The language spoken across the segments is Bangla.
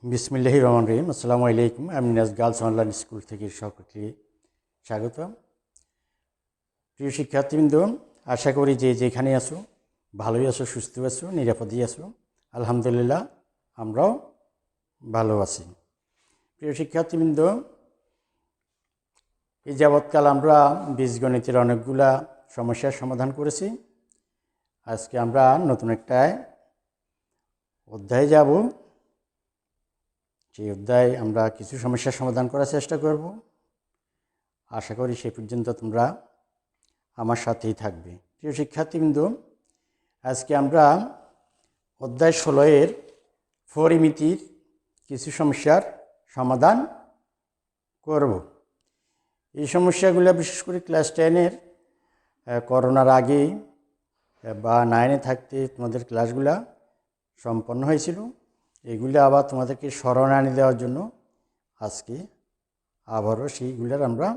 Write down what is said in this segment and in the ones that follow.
বিসমিল্লাহির রহমানির রহিম। আসসালামু আলাইকুম। আমি নাজ গার্লস অনলাইন স্কুল থেকে সকলকে স্বাগত। প্রিয় শিক্ষার্থীবৃন্দ, আশা করি যে যেখানে আছো ভালোই আছো, সুস্থ আছো, নিরাপদেই আছো। আলহামদুলিল্লাহ, আমরাও ভালো আছি। প্রিয় শিক্ষার্থীবৃন্দ, এই যাবৎকাল আমরা বীজগণিতের অনেকগুলা সমস্যার সমাধান করেছি। আজকে আমরা নতুন একটা অধ্যায়ে যাব। সেই অধ্যায়ে আমরা কিছু সমস্যার সমাধান করার চেষ্টা করব। আশা করি সে পর্যন্ত তোমরা আমার সাথেই থাকবে। প্রিয় শিক্ষার্থীবৃন্দ, আজকে আমরা অধ্যায় 16 পরিমিতির কিছু সমস্যার সমাধান করব। এই সমস্যাগুলো বিশেষ করে ক্লাস 10-এর করোনার আগে বা 9-এ থাকতে তোমাদের ক্লাসগুলা সম্পন্ন হয়েছিল। এগুলো আবার তোমাদেরকে স্মরণে আনি দেওয়ার জন্য আজকে আবারও সেইগুলোর আমরা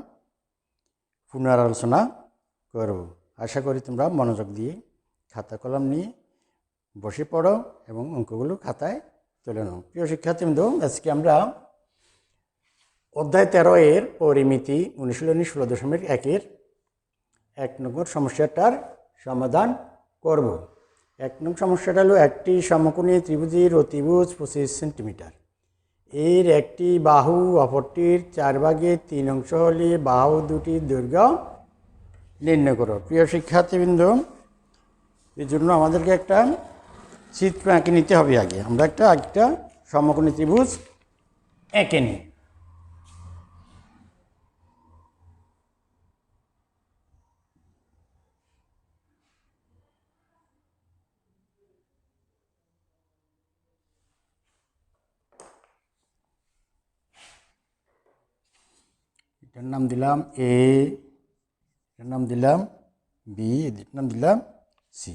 পুনরালোচনা করব। আশা করি তোমরা মনোযোগ দিয়ে খাতা কলম নিয়ে বসে পড়ো এবং অঙ্কগুলো খাতায় তুলে নাও। প্রিয় শিক্ষার্থীবৃন্দ, আজকে আমরা অধ্যায় 13-এর পরিমিতি অনুশীলনী 16.1-এর 1 নম্বর সমস্যাটার সমাধান করব। 1 নম্বর সমস্যাটা হলো একটি সমকোণী ত্রিভুজের অতিভুজ 25 সেন্টিমিটার। এর একটি বাহু অপরটির 4 ভাগে 3 অংশ হলে বাহু দুটির দৈর্ঘ্য নির্ণয় করো। প্রিয় শিক্ষার্থীবৃন্দ, এই জন্য আমাদেরকে একটা চিত্র এঁকে নিতে হবে। আগে আমরা একটা সমকোণী ত্রিভুজ এঁকে নিই। এটার নাম দিলাম এ, এটার নাম দিলাম বি, এটার নাম দিলাম সি।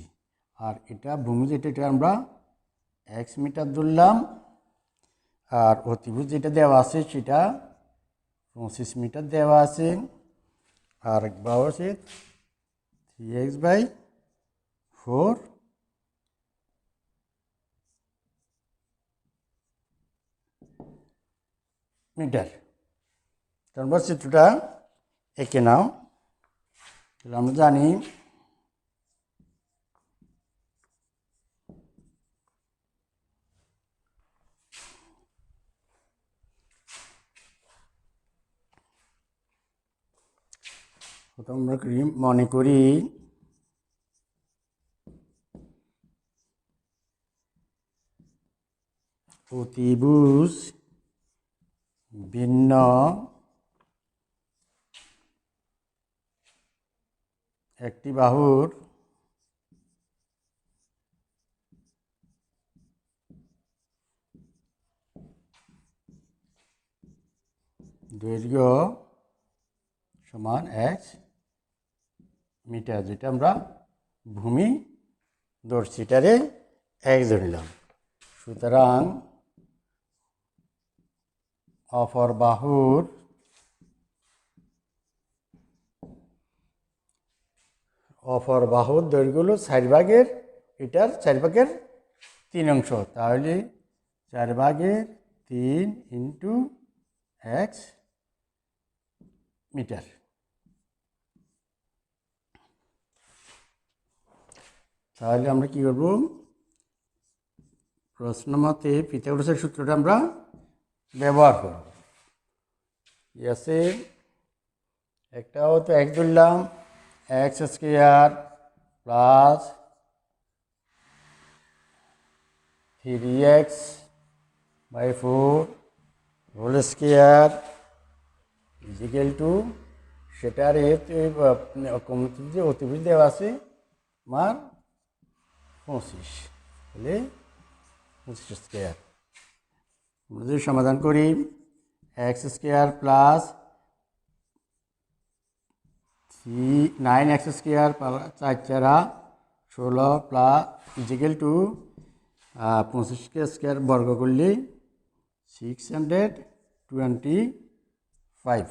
আর এটা ভূমি যেটা আমরা এক্স মিটার ধরলাম। আর অতিভুজ যেটা দেওয়া আছে সেটা 25 মিটার দেওয়া আছে। আর একবার আছে 3x/4 মিটার। তারপর চিত্রটা এঁকে নাও। আমরা জানি আমরা মনে করি অতিভুজ ভিন্ন একটি বাহুর দৈর্ঘ্য সমান x মিটার, যেটা আমরা ভূমি ধরছি, এটারে x ধরিলাম। সুতরাং অপর বাহুর দৈর্ঘ্য হলো 4 ভাগের, এটার 4 ভাগের 3 অংশ। তাহলে 4 ভাগের 3 ইন্টু x মিটার। তাহলে আমরা কি করব, প্রশ্ন মতে পিথাগোরাসের সূত্রটা আমরা ব্যবহার করব। আছে একটাও তো এক ধরলাম, x² plus 3x/4 whole square is equal to, সেটার যে অতিভুজ দেওয়া আছে আমার 25, তাহলে 25 স্কোয়ার। আমরা যদি সমাধান করি x² plus 9x² 4 16 plus is equal to 25 square বর্গ করলে 625,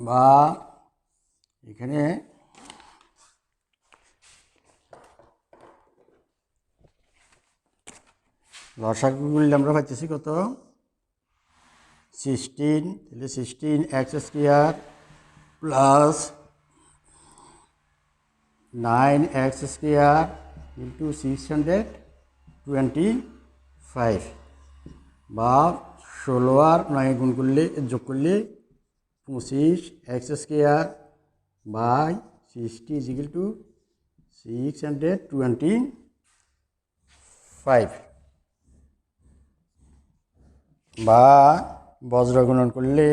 বা এখানে লসাগু করলে আমরা পাইতেছি কত 16, তাহলে 16x² প্লাস 9x² ইন্টু 625 বা 16 আর 9 গুণ করলে যোগ করলে 25x² by 60 is equal to 625 বা বজ্র গুণন করলে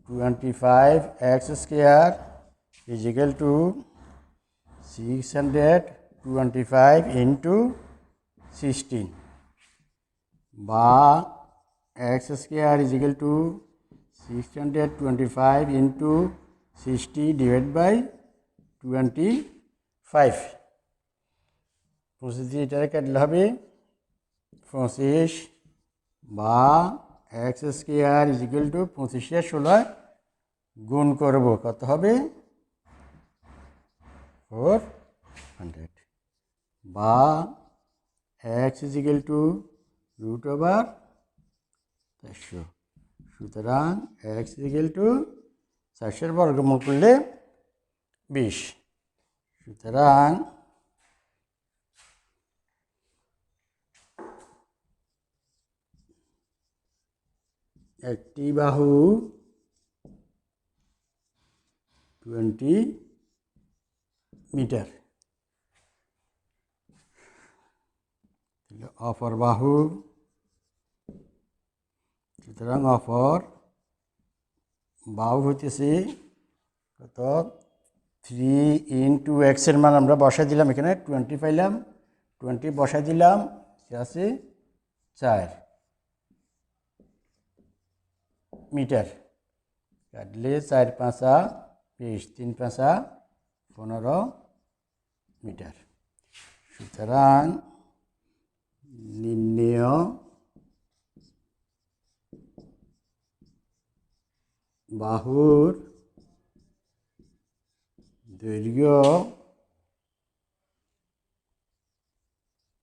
25x² is equal to 625 into 16 বা x² is equal to 625 into 60 divide by 25 25 দিয়ে এটারে কাটলে হবে 25 বা x² ইজ ইকুয়াল টু 25 এর 16 গুণ করব কত হবে 400 বা x ইজ ইকুয়াল টু √400 সুতরাং x ইজ ইকুয়াল টু 400 বর্গমূল করলে 20 সুতরাং একটি বাহু 20 মিটার অপর বাহু সুতরাং অপর বাহু হইতেছে কত 3 ইন্টু এক্স এর মান আমরা বসাই দিলাম এখানে 20 পাইলাম 20 বসাই দিলাম সে আছে 4 মিটার কাটলে 4 5 20 3 5 15 মিটার সুতরাং নির্ণেয় বাহুর দৈর্ঘ্য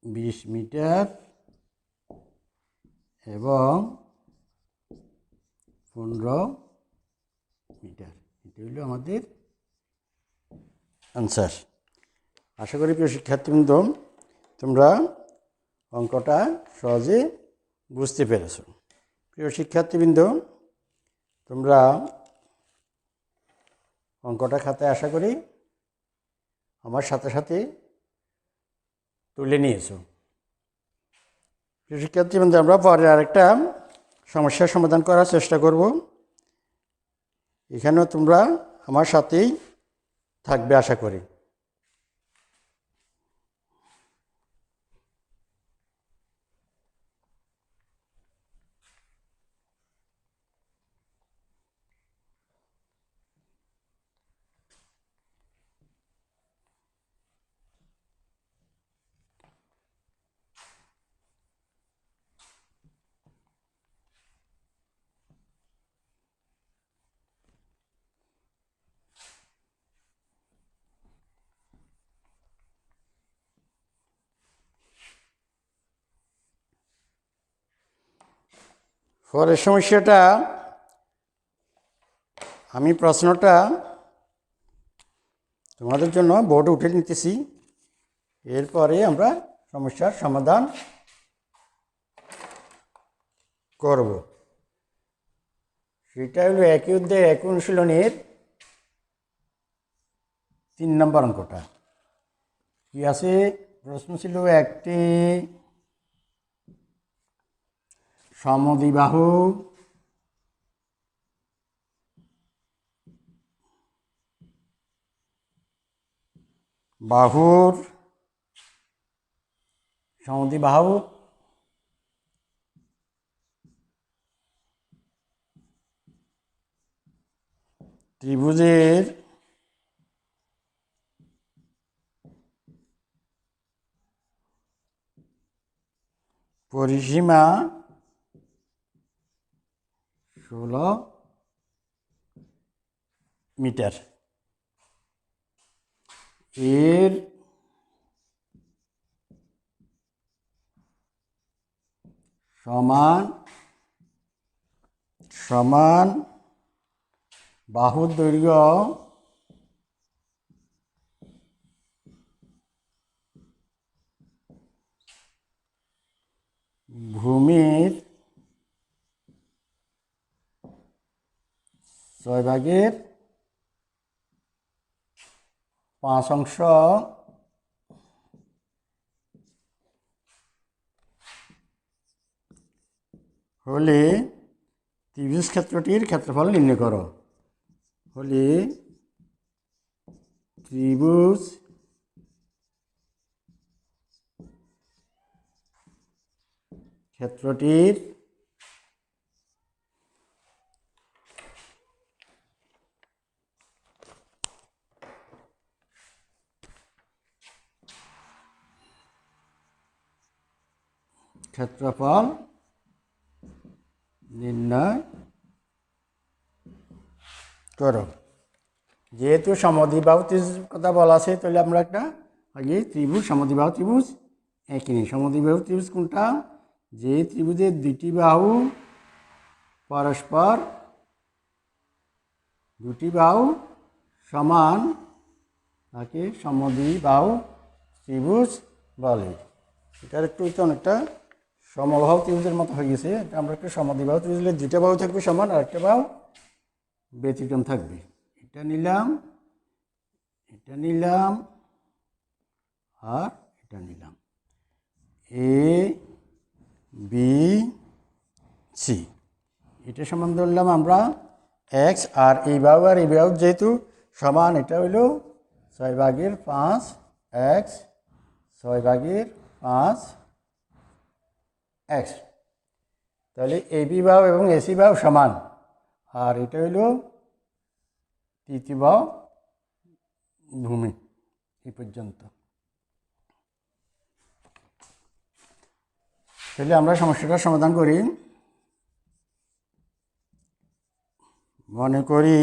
20 মিটার এবং 15 মিটার এটা হলো আমাদের আনসার। আশা করি প্রিয় শিক্ষার্থীবৃন্দ তোমরা অঙ্কটা সহজে বুঝতে পেরেছ। প্রিয় শিক্ষার্থীবৃন্দ তোমরা অঙ্কটা খাতায় আশা করি আমার সাথে সাথে তুলে নিয়েছো। প্রিয় শিক্ষার্থীবৃন্দ আমরা পরে আরেকটা সমস্যার সমাধান করার চেষ্টা করব। এখানেও তোমরা আমার সাথেই থাকবে আশা করি। পরের সমস্যাটা আমি প্রশ্নটা তোমাদের জন্য বোর্ডে উঠে নিতেছি, এরপরে আমরা সমস্যার সমাধান করব। সেটা হলো একই অধ্যায় একই অনুশীলনের 3 নম্বর অঙ্কটা কি আছে। প্রশ্ন ছিল একটি সমদ্বিবাহু বাহুর সমদ্বিবাহু ত্রিভুজের পরিসীমা 16 মিটার। এর সমান সমান বাহুর দৈর্ঘ্য ভূমির 6/5 হলে ত্রিভুজ ক্ষেত্রটির ক্ষেত্রফল নির্ণয় করো। হলে ত্রিভুজ ক্ষেত্রটির ক্ষেত্রফল নির্ণয় করো। যেহেতু সমদ্বিবাহু ত্রিভুজের কথা বলা আছে, তাহলে আমরা একটা আগে ত্রিভুজ সমদ্বিবাহু ত্রিভুজ একই নেই। সমদ্বিবাহু ত্রিভুজ কোনটা? যে ত্রিভুজের দুটি বাহু পরস্পর সমান তাকে সমদ্বিবাহু ত্রিভুজ বলে। এটার একটু অনেকটা সমবাহু ত্রিভুজের মতো হয়ে গেছে। আমরা একটা সমদ্বিবাহু ত্রিভুজের দুইটা বাহু থাকবে সমান, আর একটা বাহু ব্যতিক্রম থাকবে। এটা নিলাম, এটা নিলাম, আর এটা নিলাম। এ বি সি, এটা সমান ধরলাম আমরা এক্স, আর এই বাহু আর এই বাহু যেহেতু সমান, এটা হইল 6/5 এক্স, 6/5 এক্স। তাহলে এবি বাহু এবং এসি বাহু সমান, আর এটা হইল তৃতীয় বাহু ভূমি। এই পর্যন্ত। তাহলে আমরা সমস্যাটার সমাধান করি। মনে করি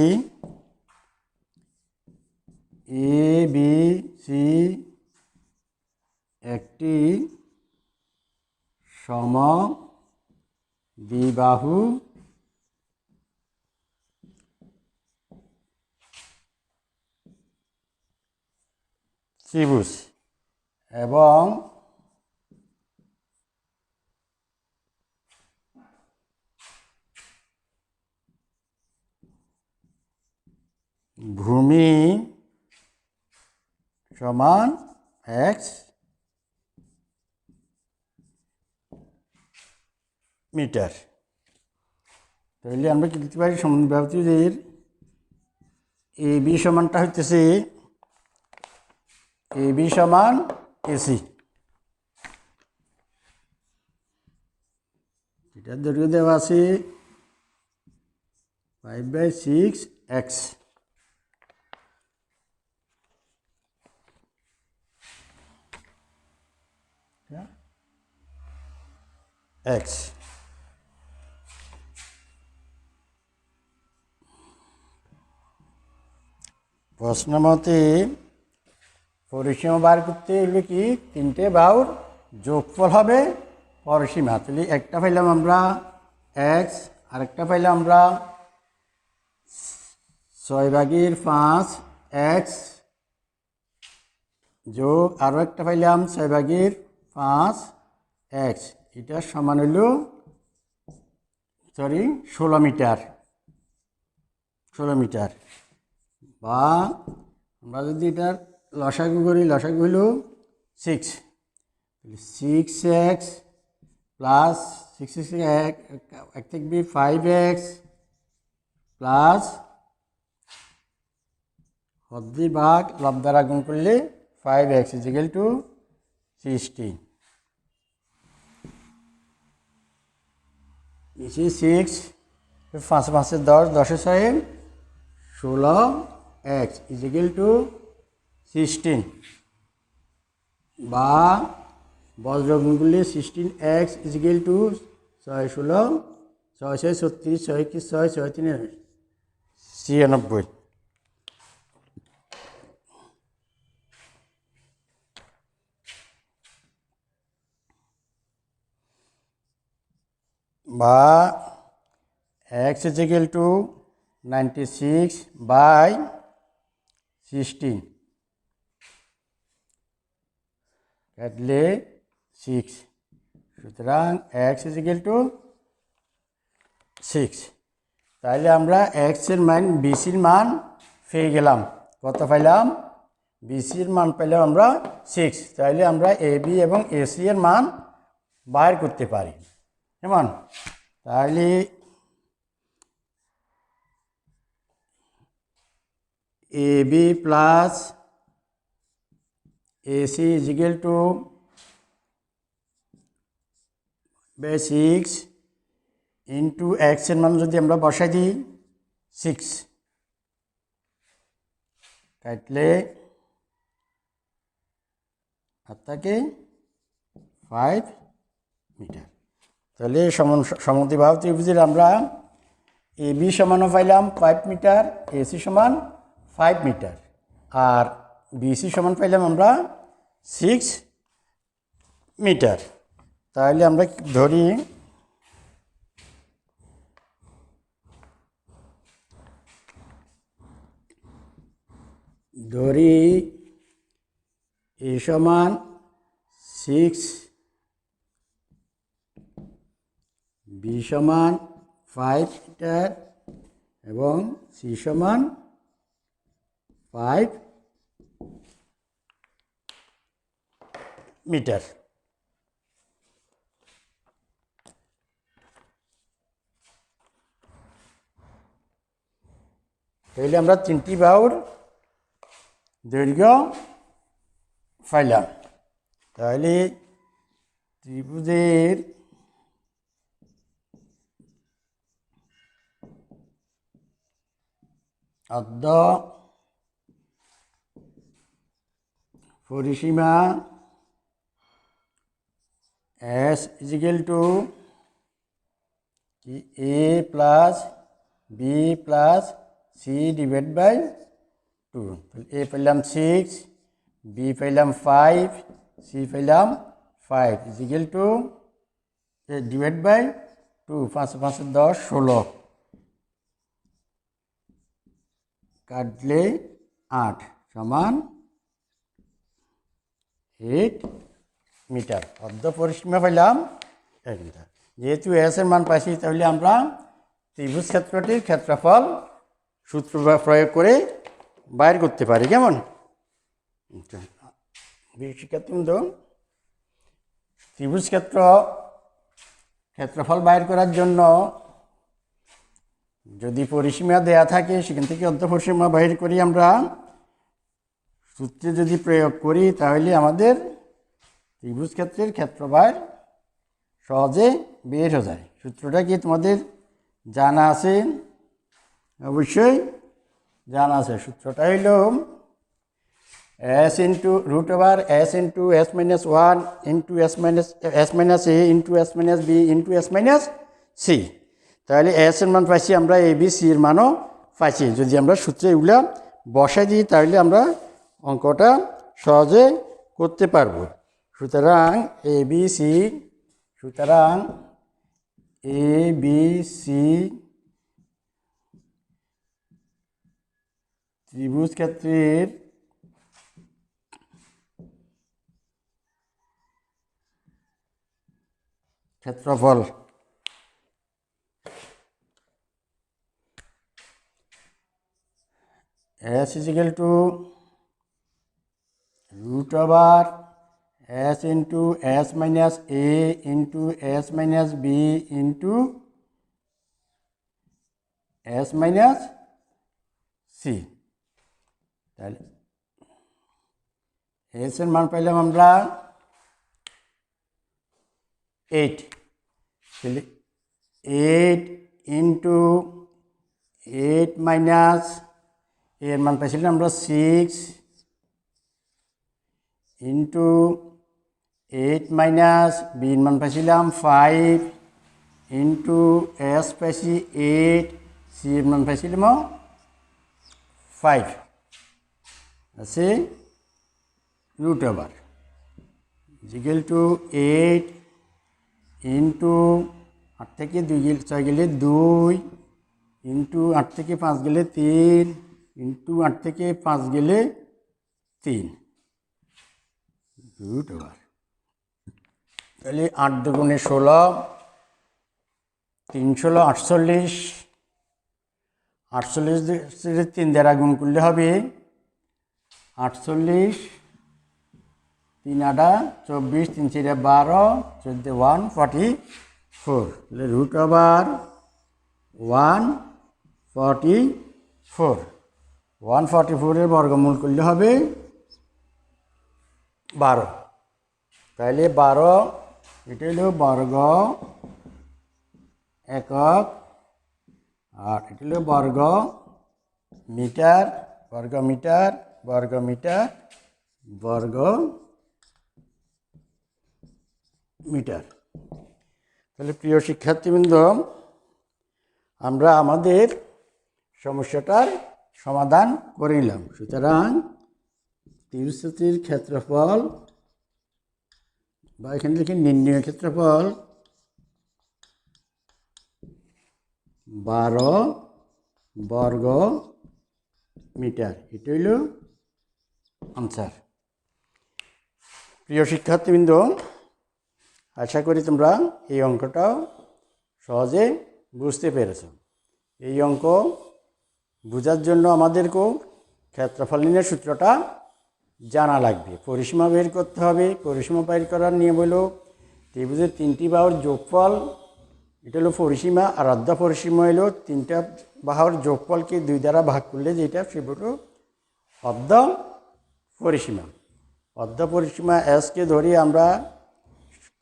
এ বি সি একটি সমদ্বিবাহু ত্রিভুজ এবং ভূমি সমান এক্স মিটার। তাহলে আমরা কি লিখতে পারি? সমদ্বিবাহু ত্রিভুজের এ বি সমানটা হইতেছে এ বি সমান এসি। এটার দৈর্ঘ্য দেওয়া আছে 5/6 এক্স। এক্স প্রশ্ন মতে পরিসীমা বার করতে হলে কি তিনটে বাহুর যোগফল হবে পরিসীমা। তাহলে একটা পাইলাম আমরা এক্স, আরেকটা পাইলাম আমরা 6/5 এক্স, যোগ আরও একটা পাইলাম 6/5 এক্স। এটা সমান হইল 16 মিটার। 16 মিটার। বা আমরা যদি এটার লসাগু করি, লসাগু হইল 6। 6x প্লাস 6 এক থাকবে 5x প্লাস হদ্দির ভাগ লব দ্বারা গুণ করলে 5x = 16। 6 5 5 10, 10 6 16x = 16। বা বজ্র গুণ করলে 16x = 6 16 6 6 36 6 কি 6 6 3 96। বা x is equal to 96 by 16 কাটলে 6 সুতরাং x is equal to 6 তাহলে আমরা x এর মান বিসির মান পেয়ে গেলাম কত পাইলাম বিসির মান পেলাম আমরা 6 তাহলে আমরা এবি এবং এসি এর মান বাইর করতে পারি কেমন তাহলে AB plus AC is equal to 6 into x এর মান যদি আমরা বসাই দিই 6 কাটলে আর থাকে 5 মিটার তাহলে সমদ্বিবাহু ত্রিভুজের আমরা এবি সমানও পাইলাম 5 মিটার এসি সমান 5 মিটার আর বিসি সমান পাইলাম আমরা 6 মিটার তাহলে আমরা ধরি এ সমান 6 বি সমান 5 মিটার এবং সি সমান 5 মিটার তাহলে আমরা তিনটি বাহুর দৈর্ঘ্য পাইলাম তাহলে ত্রিভুজের অর্ধ পরিসীমা S is equal to A plus B plus C divided by 2 A পেলাম 6 B পেলাম 5 C পেলাম 5 is equal to A divided by 2 5 5 10 16 কাটলে 8 সমান 8 মিটার অর্ধ পরিসীমা পেলাম 1 মিটার যেহেতু এস এর মান পাইছি তাহলে আমরা ত্রিভুজ ক্ষেত্রটির ক্ষেত্রফল সূত্র প্রয়োগ করে বাইর করতে পারি কেমন শিক্ষার্থীবৃন্দ ত্রিভুজ ক্ষেত্রফল বাইর করার জন্য যদি পরিসীমা দেয়া থাকে সেখান থেকে অর্ধ পরিসীমা বাইর করি আমরা সূত্রে যদি প্রয়োগ করি তাহলে আমাদের ত্রিভুজ ক্ষেত্রের ক্ষেত্রফল সহজে বের হয়ে যায় সূত্রটা কি তোমাদের জানা আছে অবশ্যই জানা আছে সূত্রটা হইল s into root over s into s minus 1 into s minus a into s minus b into s minus c তাহলে s এর মান পাইছি আমরা a b c এর মানও পাইছি যদি আমরা সূত্রে এগুলা বসাই দিই তাহলে আমরা অঙ্কটা সহজে করতে পারবো সুতরাং a b c সুতরাং a b c ত্রিভুজ ক্ষেত্রের ক্ষেত্রফল S is equal to root over S into S minus A into S minus B into S minus C তাহলে S এর মান পাইলাম আমরা 8 তাহলে 8 into 8 minus এর মান পাইছিলাম আমরা 6 ইন্টু 8 মাইনাস বি এর মান পাইছিলাম 5 ইন্টু এস পাইছি 8 সি এর মান পাইছিলাম 5 আছে root over equal to 8 into 8 থেকে 6 গেলে 2 ইন্টু 8 থেকে 5 গেলে 3 ইন্টু 8 থেকে 5 গেলে 3 রুট ওভার। তাহলে 8 দুগুণে 16, 3 ষোলো 48, 48 3 দ্বারা গুণ করলে হবে 48, 3 আটা 24, 3 4 12, 14 144, তাহলে রুট ওভার 144, 144 বর্গমূল করলে হবে 12। তাহলে 12 এটা হলো বর্গ একক, আর এটা হলো বর্গ মিটার, বর্গ মিটার, বর্গ মিটার, বর্গ মিটার। তাহলে প্রিয় শিক্ষার্থীবৃন্দ, আমরা আমাদের সমস্যাটার সমাধান করে নিলাম। সুতরাং ত্রিভুজটির ক্ষেত্রফল বা এখানে লিখে নির্ণয় ক্ষেত্রফল 12 বর্গ মিটার, এটা হইল আনসার। প্রিয় শিক্ষার্থীবৃন্দ, আশা করি তোমরা এই অঙ্কটাও সহজে বুঝতে পেরেছ। এই অঙ্ক বোঝার জন্য আমাদেরকেও ক্ষেত্রফল নির্ণয়ের সূত্রটা জানা লাগবে। পরিসীমা বের করতে হবে। পরিসীমা বের করার নিয়ম হলো ত্রিভুজের 3টি বাহুর যোগফল, এটা হলো পরিসীমা, আর অর্ধ পরিসীমা হলো 3টা বাহুর যোগফলকে 2 দ্বারা ভাগ করলে যেটা সেটা হলো অর্ধ পরিসীমা। অর্ধ পরিসীমা এসকে ধরে আমরা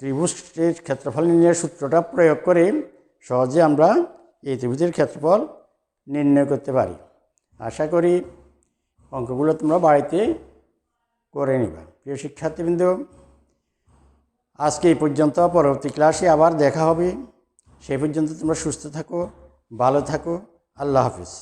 ত্রিভুজের ক্ষেত্রফল নির্ণয়ের সূত্রটা প্রয়োগ করে সহজে আমরা এই ত্রিভুজের ক্ষেত্রফল নির্ণয় করতে পারি। আশা করি অঙ্কগুলো তোমরা বাড়িতে করে নেবে। প্রিয় শিক্ষার্থীবৃন্দ, আজকে এই পর্যন্ত। পরবর্তী ক্লাসে আবার দেখা হবে। সেই পর্যন্ত তোমরা সুস্থ থাকো, ভালো থাকো। আল্লাহ হাফিজ।